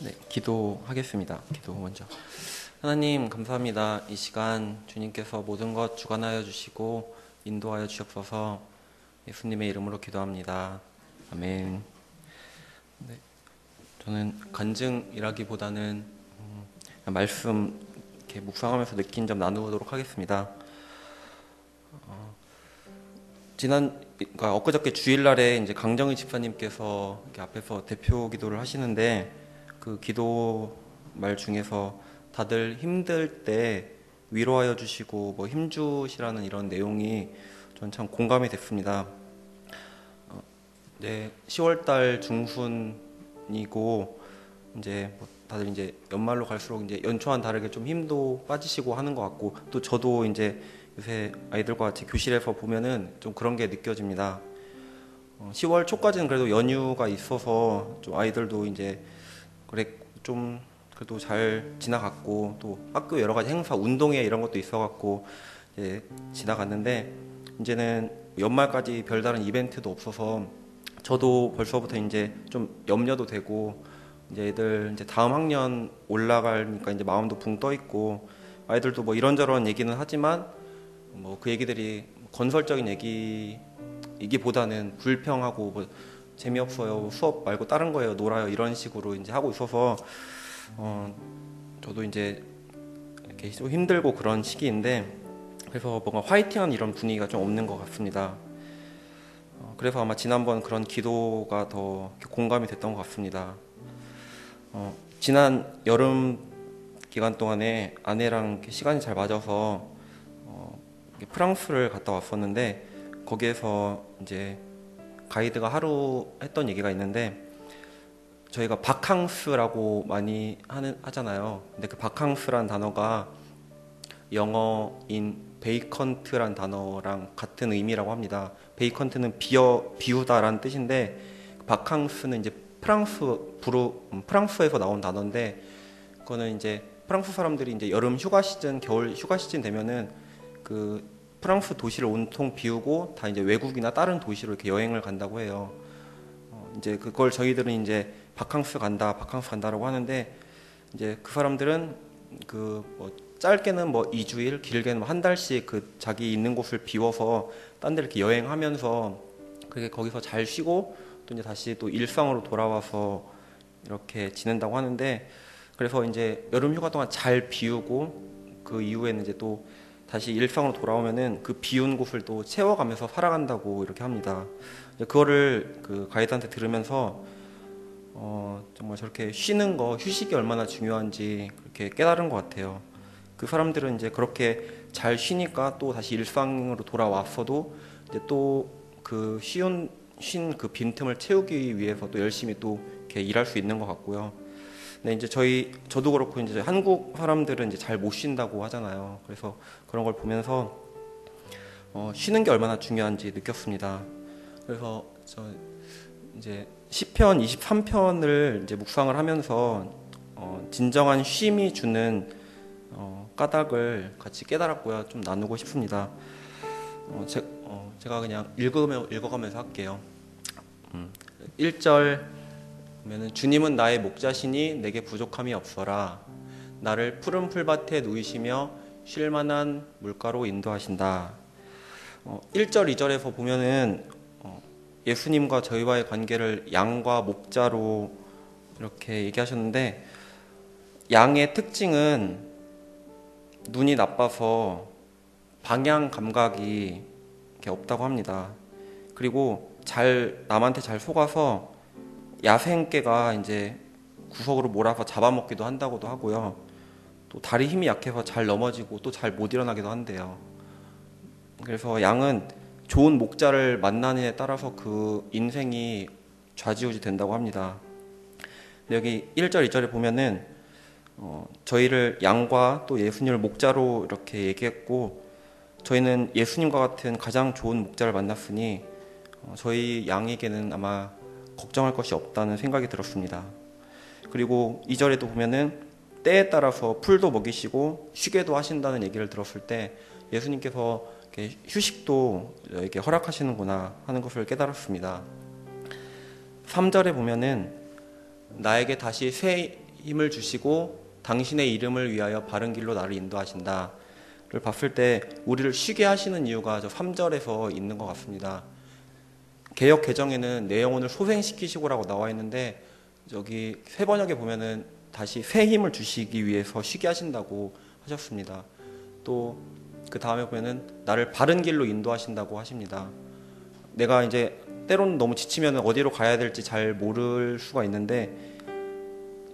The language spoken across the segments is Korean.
네, 기도하겠습니다. 기도 먼저. 하나님 감사합니다. 이 시간 주님께서 모든 것 주관하여 주시고 인도하여 주옵소서. 예수님의 이름으로 기도합니다. 아멘. 네, 저는 간증이라기보다는 말씀 이렇게 묵상하면서 느낀 점 나누도록 하겠습니다. 그러니까 엊그저께 주일날에 이제 강정희 집사님께서 이렇게 앞에서 대표 기도를 하시는데 그 기도 말 중에서 다들 힘들 때 위로하여 주시고 뭐 힘주시라는 이런 내용이 전 참 공감이 됐습니다. 네, 10월달 중순이고 이제 뭐 다들 이제 연말로 갈수록 이제 연초와는 다르게 좀 힘도 빠지시고 하는 것 같고 또 저도 이제 요새 아이들과 같이 교실에서 보면은 좀 그런 게 느껴집니다. 10월 초까지는 그래도 연휴가 있어서 좀 아이들도 이제 그래 좀 그래도 잘 지나갔고 또 학교 여러 가지 행사, 운동회 이런 것도 있어갖고 이제 지나갔는데 이제는 연말까지 별다른 이벤트도 없어서 저도 벌써부터 이제 좀 염려도 되고 이제 애들 이제 다음 학년 올라가니까 이제 마음도 붕 떠 있고 아이들도 뭐 이런저런 얘기는 하지만 뭐 그 얘기들이 건설적인 얘기보다는 불평하고 뭐 재미없어요, 수업 말고 다른 거예요, 놀아요 이런 식으로 이제 하고 있어서 저도 이제 이렇게 좀 힘들고 그런 시기인데 그래서 뭔가 화이팅하는 이런 분위기가 좀 없는 것 같습니다. 그래서 아마 지난번 그런 기도가 더 공감이 됐던 것 같습니다. 지난 여름 기간 동안에 아내랑 시간이 잘 맞아서 프랑스를 갔다 왔었는데 거기에서 이제 가이드가 하루 했던 얘기가 있는데 저희가 바캉스라고 많이 하잖아요. 근데 그 바캉스란 단어가 영어인 베이컨트란 단어랑 같은 의미라고 합니다. 베이컨트는 비우다라는 뜻인데 바캉스는 이제 프랑스에서 나온 단어인데 그거는 이제 프랑스 사람들이 이제 여름 휴가 시즌, 겨울 휴가 시즌 되면은 그 프랑스 도시를 온통 비우고 다 이제 외국이나 다른 도시로 이렇게 여행을 간다고 해요. 이제 그걸 저희들은 이제 바캉스 간다라고 하는데 이제 그 사람들은 그 뭐 짧게는 뭐 2주일, 길게는 뭐 한 달씩 그 자기 있는 곳을 비워서 딴 데 이렇게 여행하면서 그게 거기서 잘 쉬고 또 이제 다시 또 일상으로 돌아와서 이렇게 지낸다고 하는데 그래서 이제 여름 휴가 동안 잘 비우고 그 이후에는 이제 또 다시 일상으로 돌아오면은 그 비운 곳을 또 채워가면서 살아간다고 이렇게 합니다. 그거를 그 가이드한테 들으면서 정말 저렇게 쉬는 거, 휴식이 얼마나 중요한지 그렇게 깨달은 것 같아요. 그 사람들은 이제 그렇게 잘 쉬니까 또 다시 일상으로 돌아왔어도 이제 또 그 쉰 그 빈틈을 채우기 위해서 또 열심히 또 이렇게 일할 수 있는 것 같고요. 근데 이제 저도 그렇고 이제 한국 사람들은 이제 잘 못 쉰다고 하잖아요. 그래서 그런 걸 보면서 쉬는 게 얼마나 중요한지 느꼈습니다. 그래서 저 이제 시편 23편을 이제 묵상을 하면서 진정한 쉼이 주는 까닭을 같이 깨달았고요. 좀 나누고 싶습니다. 제가 그냥 읽어가면서 할게요. 1절 보면은 주님은 나의 목자시니 내게 부족함이 없어라. 나를 푸른 풀밭에 누이시며 쉴만한 물가로 인도하신다. 1절, 2절에서 보면은 예수님과 저희와의 관계를 양과 목자로 이렇게 얘기하셨는데 양의 특징은 눈이 나빠서 방향 감각이 이렇게 없다고 합니다. 그리고 남한테 잘 속아서 야생개가 이제 구석으로 몰아서 잡아먹기도 한다고도 하고요. 또 다리 힘이 약해서 잘 넘어지고 또 잘 못 일어나기도 한대요. 그래서 양은 좋은 목자를 만나는 에 따라서 그 인생이 좌지우지 된다고 합니다. 여기 1절, 2절에 보면은 저희를 양과 또 예수님을 목자로 이렇게 얘기했고 저희는 예수님과 같은 가장 좋은 목자를 만났으니 저희 양에게는 아마 걱정할 것이 없다는 생각이 들었습니다. 그리고 2절에도 보면은 때에 따라서 풀도 먹이시고 쉬게도 하신다는 얘기를 들었을 때 예수님께서 이렇게 휴식도 이렇게 허락하시는구나 하는 것을 깨달았습니다. 3절에 보면은 나에게 다시 새 힘을 주시고 당신의 이름을 위하여 바른 길로 나를 인도하신다 를 봤을 때 우리를 쉬게 하시는 이유가 저 3절에서 있는 것 같습니다. 개역 개정에는 내 영혼을 소생시키시고라고 나와 있는데 저기 새 번역에 보면은 다시 새 힘을 주시기 위해서 쉬게 하신다고 하셨습니다. 또 그 다음에 보면은 나를 바른 길로 인도하신다고 하십니다. 내가 이제 때로는 너무 지치면 어디로 가야 될지 잘 모를 수가 있는데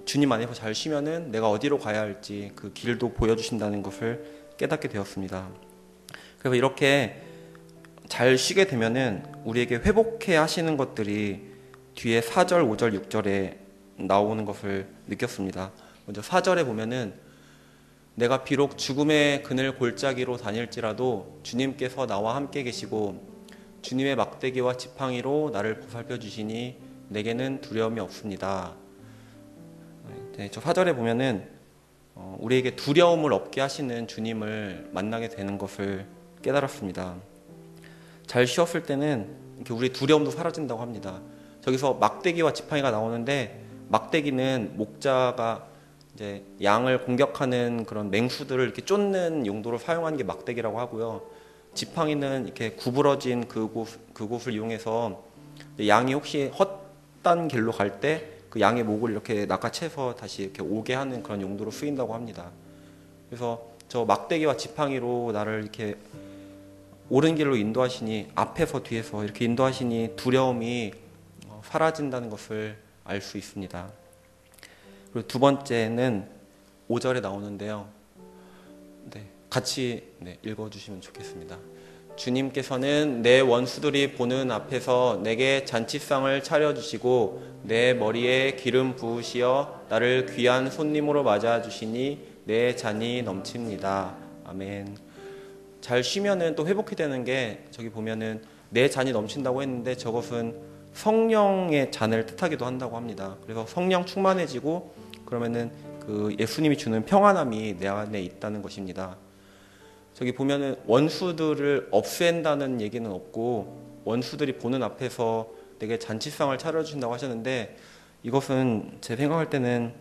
주님 안에서 잘 쉬면은 내가 어디로 가야 할지 그 길도 보여주신다는 것을 깨닫게 되었습니다. 그래서 이렇게 잘 쉬게 되면은 우리에게 회복해 하시는 것들이 뒤에 4절, 5절, 6절에 나오는 것을 느꼈습니다. 먼저 4절에 보면은 내가 비록 죽음의 그늘 골짜기로 다닐지라도 주님께서 나와 함께 계시고 주님의 막대기와 지팡이로 나를 보살펴 주시니 내게는 두려움이 없습니다. 네, 저 4절에 보면은 우리에게 두려움을 없게 하시는 주님을 만나게 되는 것을 깨달았습니다. 잘 쉬었을 때는 이렇게 우리 두려움도 사라진다고 합니다. 저기서 막대기와 지팡이가 나오는데 막대기는 목자가 이제 양을 공격하는 그런 맹수들을 이렇게 쫓는 용도로 사용하는 게 막대기라고 하고요. 지팡이는 이렇게 구부러진 그곳을 이용해서 양이 혹시 헛단 길로 갈 때 그 양의 목을 이렇게 낚아채서 다시 이렇게 오게 하는 그런 용도로 쓰인다고 합니다. 그래서 저 막대기와 지팡이로 나를 이렇게 옳은 길로 인도하시니 앞에서 뒤에서 이렇게 인도하시니 두려움이 사라진다는 것을 알 수 있습니다. 그리고 두 번째는 5절에 나오는데요. 네, 같이 읽어주시면 좋겠습니다. 주님께서는 내 원수들이 보는 앞에서 내게 잔치상을 차려주시고 내 머리에 기름 부으시어 나를 귀한 손님으로 맞아주시니 내 잔이 넘칩니다. 아멘. 잘 쉬면은 또 회복이 되는 게 저기 보면은 내 잔이 넘친다고 했는데 저것은 성령의 잔을 뜻하기도 한다고 합니다. 그래서 성령 충만해지고 그러면은 그 예수님이 주는 평안함이 내 안에 있다는 것입니다. 저기 보면은 원수들을 없앤다는 얘기는 없고 원수들이 보는 앞에서 내게 잔치상을 차려주신다고 하셨는데 이것은 제 생각할 때는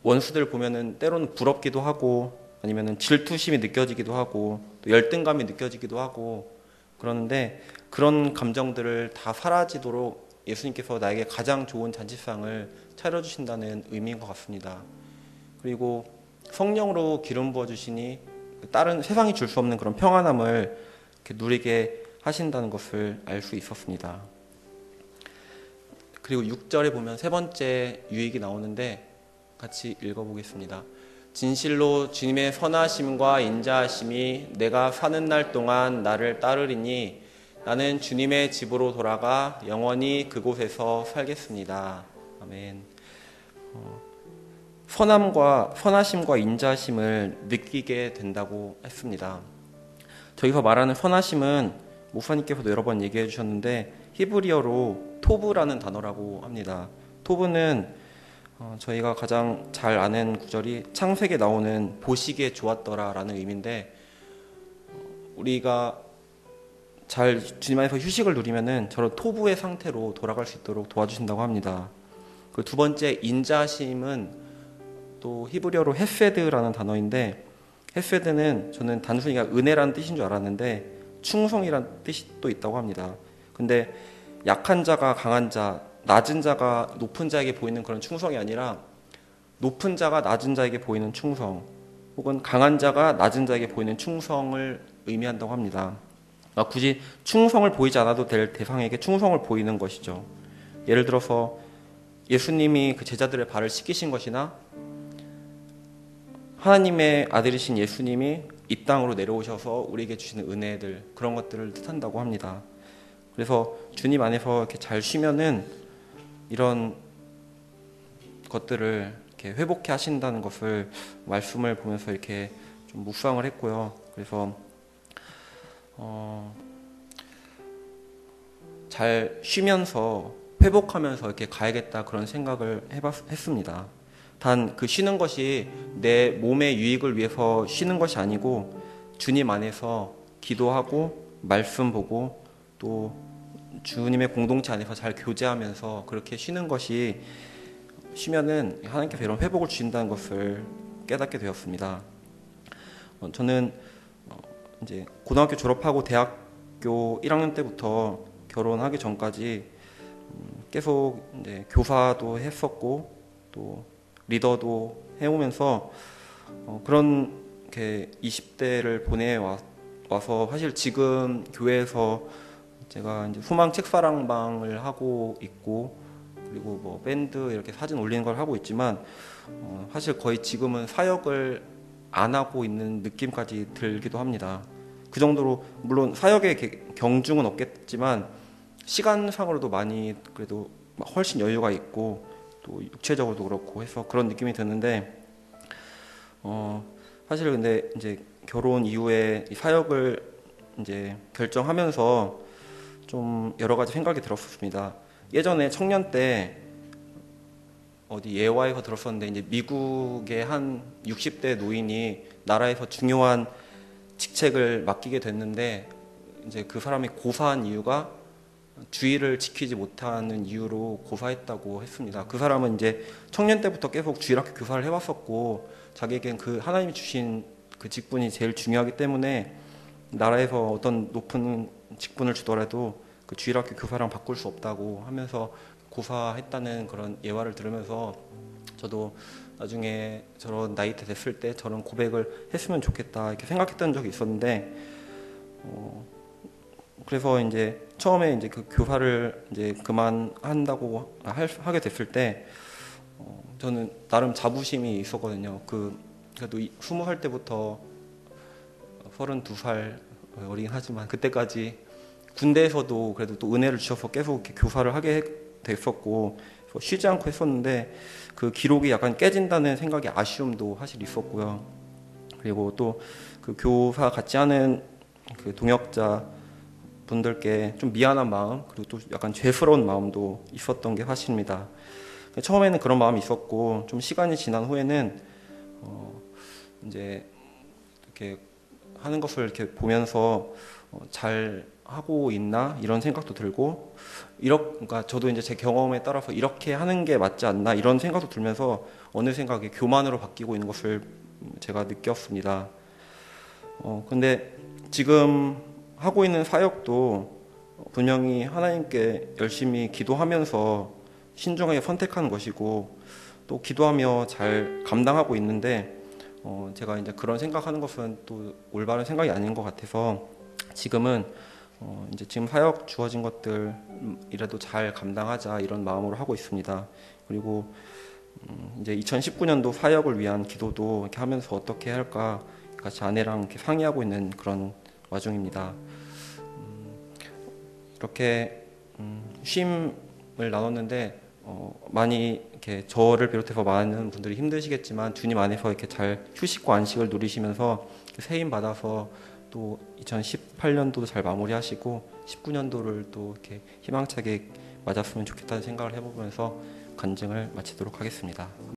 원수들 보면은 때로는 부럽기도 하고 아니면은 질투심이 느껴지기도 하고 또 열등감이 느껴지기도 하고 그러는데 그런 감정들을 다 사라지도록 예수님께서 나에게 가장 좋은 잔치상을 차려주신다는 의미인 것 같습니다. 그리고 성령으로 기름 부어주시니 다른 세상이 줄 수 없는 그런 평안함을 이렇게 누리게 하신다는 것을 알 수 있었습니다. 그리고 6절에 보면 세 번째 유익이 나오는데 같이 읽어보겠습니다. 진실로 주님의 선하심과 인자하심이 내가 사는 날 동안 나를 따르리니 나는 주님의 집으로 돌아가 영원히 그곳에서 살겠습니다. 아멘. 선하심과 인자하심을 느끼게 된다고 했습니다. 저기서 말하는 선하심은 목사님께서도 여러 번 얘기해 주셨는데 히브리어로 토브라는 단어라고 합니다. 토브는 저희가 가장 잘 아는 구절이 창세기에 나오는 보시기에 좋았더라 라는 의미인데 우리가 잘 주님 안에서 휴식을 누리면은 저런 토부의 상태로 돌아갈 수 있도록 도와주신다고 합니다. 그 두 번째 인자심은 또 히브리어로 헤세드라는 단어인데 헤세드는 저는 단순히 은혜라는 뜻인 줄 알았는데 충성이라는 뜻이 또 있다고 합니다. 근데 약한 자가 강한 자, 낮은 자가 높은 자에게 보이는 그런 충성이 아니라 높은 자가 낮은 자에게 보이는 충성 혹은 강한 자가 낮은 자에게 보이는 충성을 의미한다고 합니다. 굳이 충성을 보이지 않아도 될 대상에게 충성을 보이는 것이죠. 예를 들어서 예수님이 그 제자들의 발을 씻기신 것이나 하나님의 아들이신 예수님이 이 땅으로 내려오셔서 우리에게 주시는 은혜들 그런 것들을 뜻한다고 합니다. 그래서 주님 안에서 이렇게 잘 쉬면은 이런 것들을 이렇게 회복해 하신다는 것을 말씀을 보면서 이렇게 좀 묵상을 했고요. 그래서 잘 쉬면서 회복하면서 이렇게 가야겠다 그런 생각을 했습니다. 단 그 쉬는 것이 내 몸의 유익을 위해서 쉬는 것이 아니고 주님 안에서 기도하고 말씀 보고 또 주님의 공동체 안에서 잘 교제하면서 그렇게 쉬는 것이 쉬면은 하나님께서 이런 회복을 주신다는 것을 깨닫게 되었습니다. 저는 이제 고등학교 졸업하고 대학교 1학년 때부터 결혼하기 전까지 계속 이제 교사도 했었고 또 리더도 해오면서 그런 이렇게 20대를 보내와서 사실 지금 교회에서 제가 이제 수망 책사랑방을 하고 있고 그리고 뭐 밴드 이렇게 사진 올리는 걸 하고 있지만 사실 거의 지금은 사역을 안 하고 있는 느낌까지 들기도 합니다. 그 정도로 물론 사역에 경중은 없겠지만 시간상으로도 많이 그래도 훨씬 여유가 있고 또 육체적으로도 그렇고 해서 그런 느낌이 드는데 사실 근데 이제 결혼 이후에 이 사역을 이제 결정하면서 좀 여러 가지 생각이 들었습니다. 예전에 청년 때 어디 예화에서 들었었는데 이제 미국의 한 60대 노인이 나라에서 중요한 직책을 맡기게 됐는데 이제 그 사람이 고사한 이유가 주의를 지키지 못하는 이유로 고사했다고 했습니다. 그 사람은 이제 청년 때부터 계속 주일학교 교사를 해왔었고 자기에겐 그 하나님이 주신 그 직분이 제일 중요하기 때문에 나라에서 어떤 높은 직분을 주더라도 그 주일학교 교사랑 바꿀 수 없다고 하면서 고사했다는 그런 예화를 들으면서 저도 나중에 저런 나이 때 됐을 때 저런 고백을 했으면 좋겠다 이렇게 생각했던 적이 있었는데 그래서 이제 처음에 이제 그 교사를 이제 그만한다고 하게 됐을 때 저는 나름 자부심이 있었거든요. 그래도 20살 때부터 32살 어리긴 하지만 그때까지 군대에서도 그래도 또 은혜를 주셔서 계속 이렇게 교사를 하게 됐었고 쉬지 않고 했었는데 그 기록이 약간 깨진다는 생각이 아쉬움도 사실 있었고요. 그리고 또 그 교사 같지 않은 그 동역자 분들께 좀 미안한 마음 그리고 또 약간 죄스러운 마음도 있었던 게 사실입니다. 처음에는 그런 마음이 있었고 좀 시간이 지난 후에는 이제 이렇게 하는 것을 이렇게 보면서 잘 하고 있나 이런 생각도 들고 그러니까 저도 이제 제 경험에 따라서 이렇게 하는 게 맞지 않나 이런 생각도 들면서 어느 생각이 교만으로 바뀌고 있는 것을 제가 느꼈습니다. 근데 지금 하고 있는 사역도 분명히 하나님께 열심히 기도하면서 신중하게 선택하는 것이고 또 기도하며 잘 감당하고 있는데 제가 이제 그런 생각하는 것은 또 올바른 생각이 아닌 것 같아서 지금은 이제 지금 사역 주어진 것들이라도 잘 감당하자 이런 마음으로 하고 있습니다. 그리고 이제 2019년도 사역을 위한 기도도 이렇게 하면서 어떻게 할까 같이 아내랑 이렇게 상의하고 있는 그런 와중입니다. 이렇게 쉼을 나눴는데 많이 이렇게 저를 비롯해서 많은 분들이 힘드시겠지만 주님 안에서 이렇게 잘 휴식과 안식을 누리시면서 새 힘 받아서 또 2018년도도 잘 마무리하시고 19년도를 또 이렇게 희망차게 맞았으면 좋겠다는 생각을 해보면서 간증을 마치도록 하겠습니다.